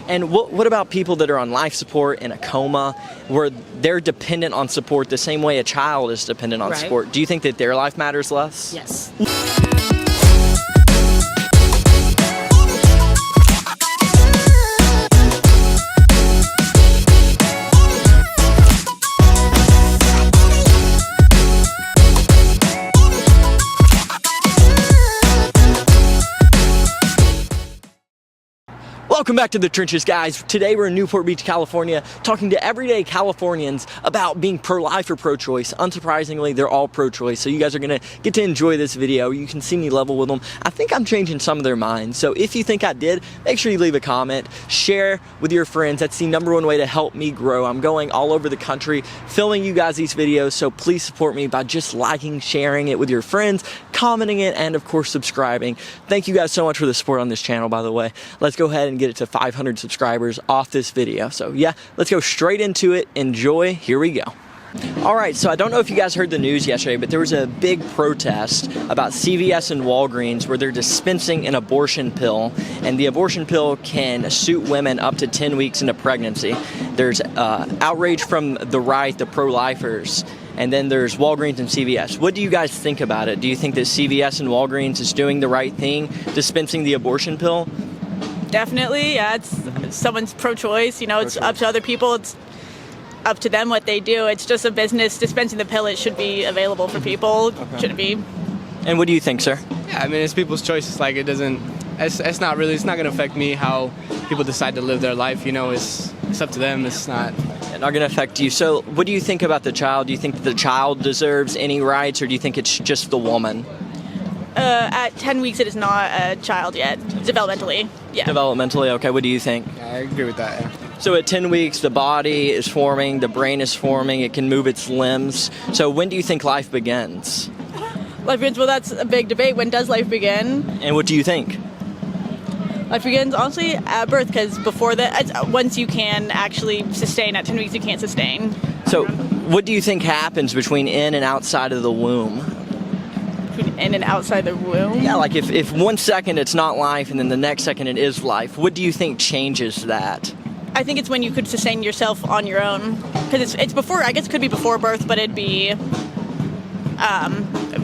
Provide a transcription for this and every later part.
And what about people that are on life support in a coma, where they're dependent on support the same way a child is dependent on support? Do you think that their life matters less? Yes. Welcome back to The Trenches, guys. Today we're in Newport Beach, California, talking to everyday Californians about being pro-life or pro-choice. Unsurprisingly, they're all pro-choice, so you guys are going to get to enjoy this video. You can see me level with them. I think I'm changing some of their minds, so if you think I did, make sure you leave a comment, share with your friends. That's the #1 way to help me grow. I'm going all over the country filming you guys these videos, so please support me by just liking, sharing it with your friends, commenting it, and of course subscribing. Thank you guys so much for the support on this channel, by the way. Let's go ahead and get it to 500 subscribers off this video. So yeah, let's go straight into it. Enjoy. Here we go. All right, so I don't know if you guys heard the news yesterday, but there was a big protest about CVS and Walgreens where they're dispensing an abortion pill, and the abortion pill can suit women up to 10 weeks into pregnancy. There's outrage from the right, the pro-lifers, and then there's Walgreens and CVS. What do you guys think about it? Do you think that CVS and Walgreens is doing the right thing, dispensing the abortion pill? Definitely, yeah. It's someone's pro-choice. You know, it's up to other people. It's up to them what they do. It's just a business dispensing the pill. It should be available for people. Okay. Shouldn't be. And what do you think, sir? Yeah, I mean, it's people's choice. It's like it doesn't. It's not really. It's not going to affect me how people decide to live their life. You know, it's up to them. It's not. Not going to affect you. So, what do you think about the child? Do you think that the child deserves any rights, or do you think it's just the woman? At 10 weeks, it is not a child yet. Developmentally, yeah. Developmentally, okay. What do you think? Yeah, I agree with that, yeah. So at 10 weeks, the body is forming, the brain is forming, it can move its limbs. So when do you think life begins? Life begins, well, that's a big debate. When does life begin? And what do you think? Life begins, honestly, at birth, because before that, once you can actually sustain, at 10 weeks, you can't sustain. So what do you think happens between in and outside of the womb? In and outside the womb? Yeah, like if 1 second it's not life and then the next second it is life, what do you think changes that? I think it's when you could sustain yourself on your own. Because it's before, I guess it could be before birth, but it'd be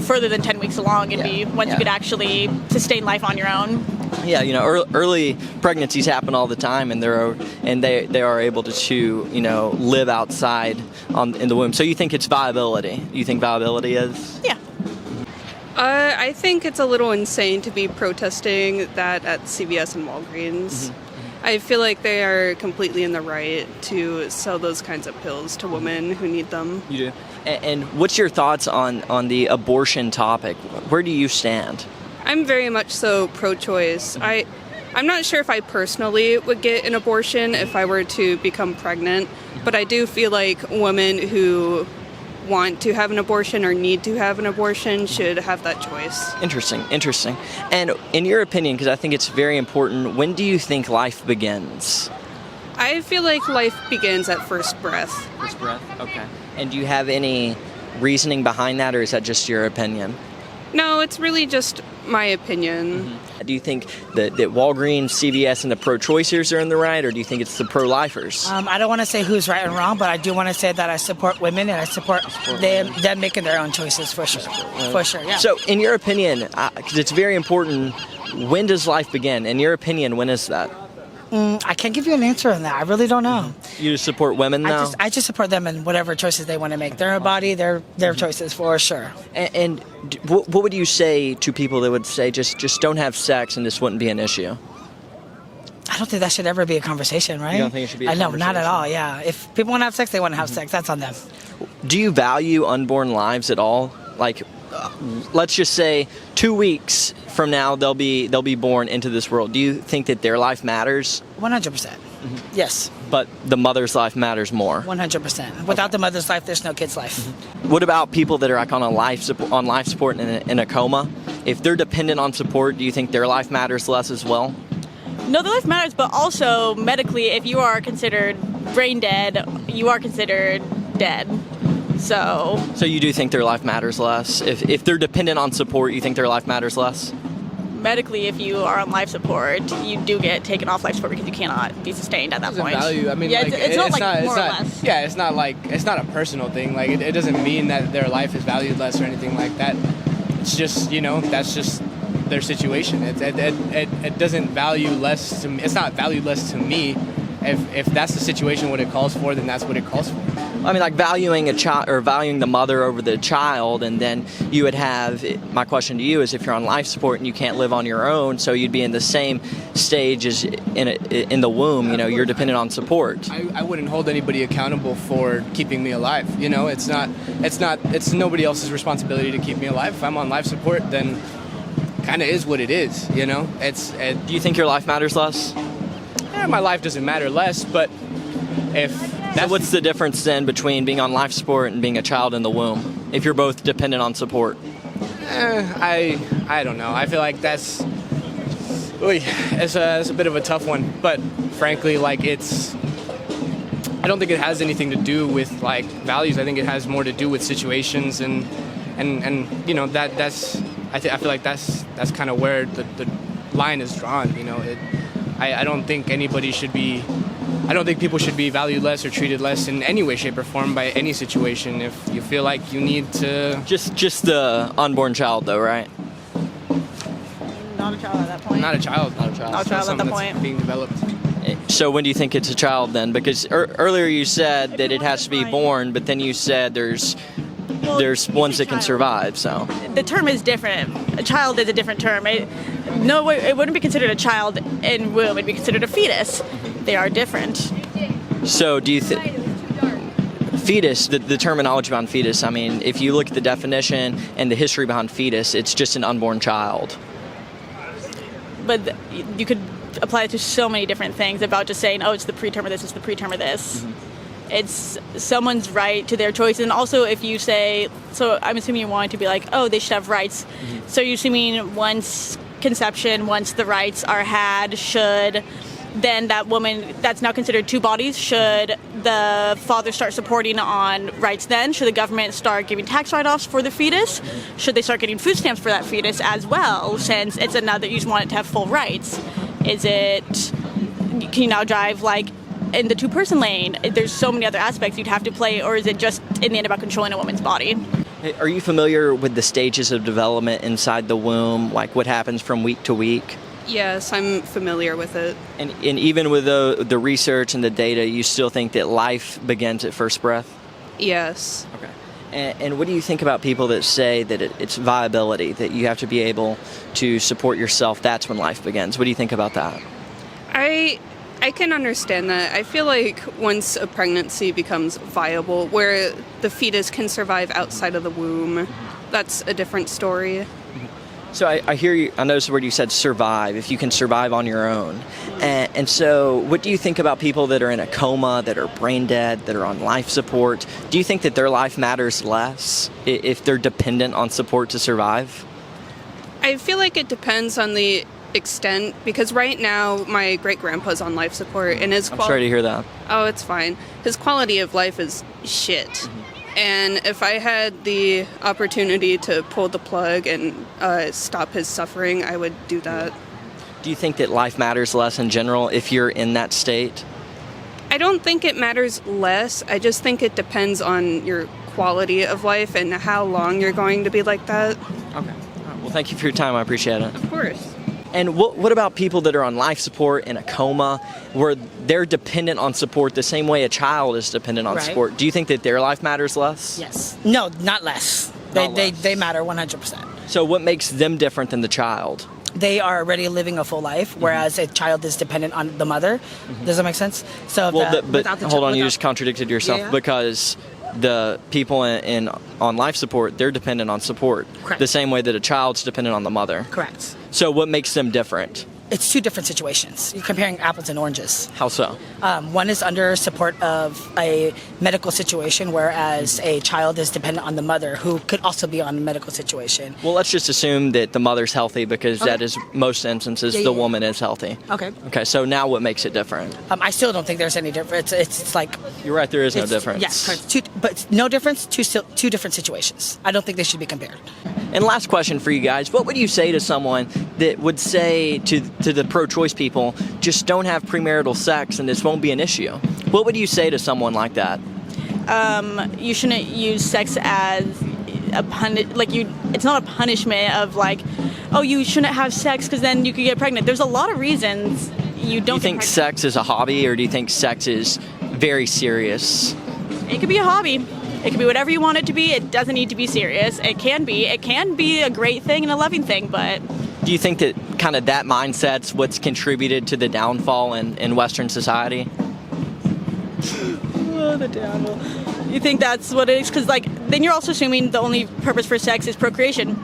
further than 10 weeks along. It'd be once you could actually sustain life on your own. Yeah, you know, early pregnancies happen all the time, and they are able to you know, live outside in the womb. So you think it's viability? You think viability is? Yeah. I think it's a little insane to be protesting that at CVS and Walgreens. Mm-hmm. I feel like they are completely in the right to sell those kinds of pills to women who need them. You do? And what's your thoughts on the abortion topic? Where do you stand? I'm very much so pro-choice. Mm-hmm. I'm not sure if I personally would get an abortion if I were to become pregnant, but I do feel like women who want to have an abortion or need to have an abortion should have that choice. Interesting. And in your opinion, because I think it's very important, when do you think life begins? I feel like life begins at first breath. First breath? Okay. And do you have any reasoning behind that, or is that just your opinion? No, it's really just my opinion. Mm-hmm. Do you think that Walgreens, CVS, and the pro-choicers are in the right, or do you think it's the pro-lifers? I don't want to say who's right and wrong, but I do want to say that I support women and I support them making their own choices for sure. For sure, yeah. So, in your opinion, because it's very important, when does life begin? In your opinion, when is that? I can't give you an answer on that. I really don't know. You just support women now? I just support them in whatever choices they want to make. Their body, their choices for sure. And what would you say to people that would say just don't have sex and this wouldn't be an issue? I don't think that should ever be a conversation, right? You don't think it should be a conversation? No, not at all, yeah. If people want to have sex, they want to have sex. That's on them. Do you value unborn lives at all? Like, let's just say 2 weeks from now they'll be born into this world. Do you think that their life matters? 100%. Yes. But the mother's life matters more. 100%. Without the mother's life, there's no kid's life. What about people that are like on life support in a coma? If they're dependent on support, do you think their life matters less as well? No, their life matters, but also medically, if you are considered brain dead, you are considered dead. So you do think their life matters less? If they're dependent on support, you think their life matters less? medically, if you are on life support, you do get taken off life support because you cannot be sustained at that point. Value. I mean, yeah, like, it's not like more or less. Yeah, it's not a personal thing. Like, it doesn't mean that their life is valued less or anything like that. It's just, that's just their situation. It doesn't value less to me. It's not valued less to me. If that's the situation, what it calls for, then that's what it calls for. I mean, like valuing a child or valuing the mother over the child, and then you would have. My question to you is, if you're on life support and you can't live on your own, so you'd be in the same stage as in the womb. You're dependent on support. I wouldn't hold anybody accountable for keeping me alive. It's nobody else's responsibility to keep me alive. If I'm on life support, then kind of is what it is. Do you think your life matters less? My life doesn't matter less, but so what's the difference then between being on life support and being a child in the womb, if you're both dependent on support? I don't know. I feel like it's a bit of a tough one, but frankly, like I don't think it has anything to do with like values. I think it has more to do with situations and that's I feel like that's kind of where the line is drawn. I don't think people should be valued less or treated less in any way, shape, or form by any situation. If you feel like you need to... Just the unborn child, though, right? Not a child at that point. Not a child. Not a child at that point. Being developed. So when do you think it's a child, then? Because earlier you said that it has to be born, but then you said there's ones that can survive, so... The term is different. A child is a different term. It wouldn't be considered a child in womb. It'd be considered a fetus. They are different. So do you think... Fetus, the terminology behind fetus, I mean, if you look at the definition and the history behind fetus, it's just an unborn child. But you could apply it to so many different things about just saying, oh, it's the preterm of this, it's the preterm of this. Mm-hmm. It's someone's right to their choice. And also if you say, so I'm assuming you want to be like, oh, they should have rights. Mm-hmm. So you're assuming once conception, once the rights are had, then that woman, that's now considered two bodies. Should the father start supporting on rights then? Should the government start giving tax write-offs for the fetus? Should they start getting food stamps for that fetus as well, since it's another, you just want it to have full rights? Can you now drive like in the two-person lane? There's so many other aspects you'd have to play, or is it just in the end about controlling a woman's body? Are you familiar with the stages of development inside the womb, like what happens from week to week? Yes, I'm familiar with it. And even with the research and the data, you still think that life begins at first breath? Yes. Okay. And what do you think about people that say that it's viability, that you have to be able to support yourself, that's when life begins? What do you think about that? I can understand that. I feel like once a pregnancy becomes viable, where the fetus can survive outside of the womb, that's a different story. So I hear you, I noticed the word you said survive, if you can survive on your own. And so what do you think about people that are in a coma, that are brain dead, that are on life support? Do you think that their life matters less if they're dependent on support to survive? I feel like it depends on the extent, because right now my great-grandpa's on life support and his I'm sorry to hear that. Oh, it's fine. His quality of life is shit. Mm-hmm. And if I had the opportunity to pull the plug and stop his suffering, I would do that. Do you think that life matters less in general if you're in that state? I don't think it matters less. I just think it depends on your quality of life and how long you're going to be like that. Okay. All right. Well, thank you for your time. I appreciate it. Of course. And what about people that are on life support in a coma, where they're dependent on support the same way a child is dependent on support? Do you think that their life matters less? Yes. No, not less. They matter 100%. So what makes them different than the child? They are already living a full life, whereas a child is dependent on the mother. Mm-hmm. Does that make sense? So, but hold on, you just contradicted yourself because the people on life support, they're dependent on support. Correct. The same way that a child's dependent on the mother. Correct. So what makes them different? It's two different situations. You're comparing apples and oranges. How so? One is under support of a medical situation, whereas a child is dependent on the mother, who could also be on a medical situation. Well, let's just assume that the mother's healthy, because that is most instances the woman is healthy. Okay. Okay, so now what makes it different? I still don't think there's any difference. It's like... You're right, there is no difference. Yes, but no difference, two different situations. I don't think they should be compared. And last question for you guys, what would you say to someone that would say to the pro-choice people, just don't have premarital sex and this won't be an issue? What would you say to someone like that? You shouldn't use sex as a it's not a punishment of like, oh, you shouldn't have sex because then you could get pregnant. There's a lot of reasons you don't. Do you think sex is a hobby, or do you think sex is very serious? It could be a hobby. It could be whatever you want it to be. It doesn't need to be serious. It can be a great thing and a loving thing, but. Do you think that kind of that mindset's what's contributed to the downfall in Western society? Oh, the downfall. You think that's what it is? Because then you're also assuming the only purpose for sex is procreation.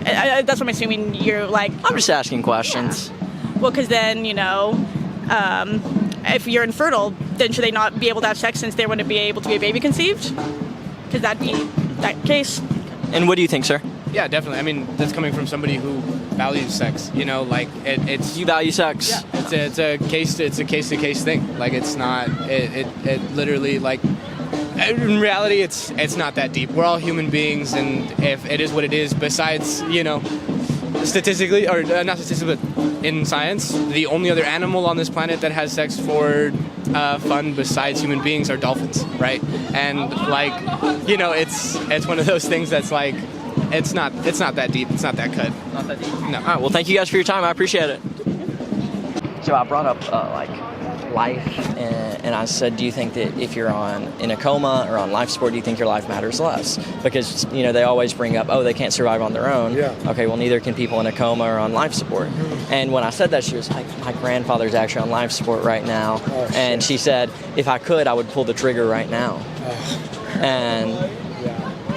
That's what I'm assuming. You're like. I'm just asking questions. Yeah. Well, because then if you're infertile, then should they not be able to have sex since they wouldn't be able to be a baby conceived? Because that'd be that case. And what do you think, sir? Yeah, definitely. I mean, that's coming from somebody who values sex. It's you value sex. Yeah, it's a case to case thing. Like it's not. It literally in reality, it's not that deep. We're all human beings, and if it is what it is, besides, statistically, or not statistically, but in science, the only other animal on this planet that has sex for fun besides human beings are dolphins, right? And it's one of those things that's like, it's not that deep, it's not that cut. Not that deep. No. All right, well, thank you guys for your time. I appreciate it. So I brought up life, and I said, do you think that if you're in a coma or on life support, do you think your life matters less? Because they always bring up, oh, they can't survive on their own. Yeah. Okay, well, neither can people in a coma or on life support. And when I said that, she was like, my grandfather's actually on life support right now. Oh, and she said, if I could, I would pull the trigger right now. And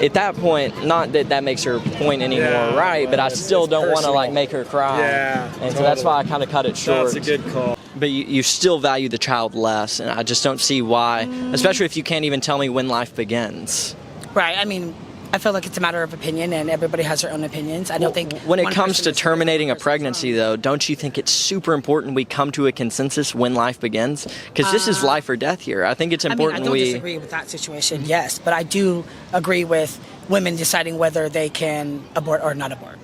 at that point, not that that makes her point anymore, right? But I still don't want to make her cry. Yeah, and so that's why I kind of cut it short. That's a good call. But you still value the child less, and I just don't see why, especially if you can't even tell me when life begins. Right. I mean, I feel like it's a matter of opinion, and everybody has their own opinions. I don't think when it comes to terminating a pregnancy, though, don't you think it's super important we come to a consensus when life begins? Because this is life or death here. I think it's important I don't disagree with that situation, yes, but I do agree with women deciding whether they can abort or not abort.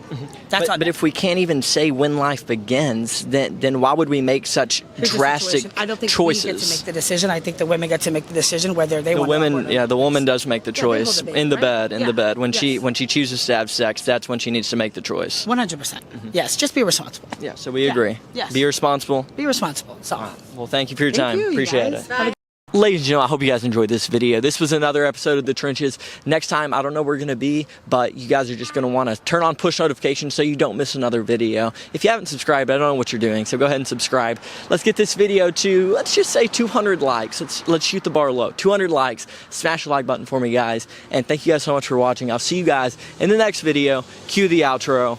That's but if we can't even say when life begins, then why would we make such drastic choices? I don't think we get to make the decision. I think the women get to make the decision whether they want to abort. Yeah, the woman does make the choice in the bed. In the bed, when Yes. she chooses to have sex, that's when she needs to make the choice. 100%. Yes, just be responsible. Yeah, so we agree. Yes. Be responsible. Be responsible. So. Well, thank you for your time. Appreciate it. Bye. Ladies and gentlemen, I hope you guys enjoyed this video. This was another episode of The Trenches. Next time, I don't know where we're going to be, but you guys are just going to want to turn on push notifications so you don't miss another video. If you haven't subscribed, I don't know what you're doing, so go ahead and subscribe. Let's get this video to, let's just say 200 likes. Let's shoot the bar low. 200 likes. Smash the like button for me, guys. And thank you guys so much for watching. I'll see you guys in the next video. Cue the outro.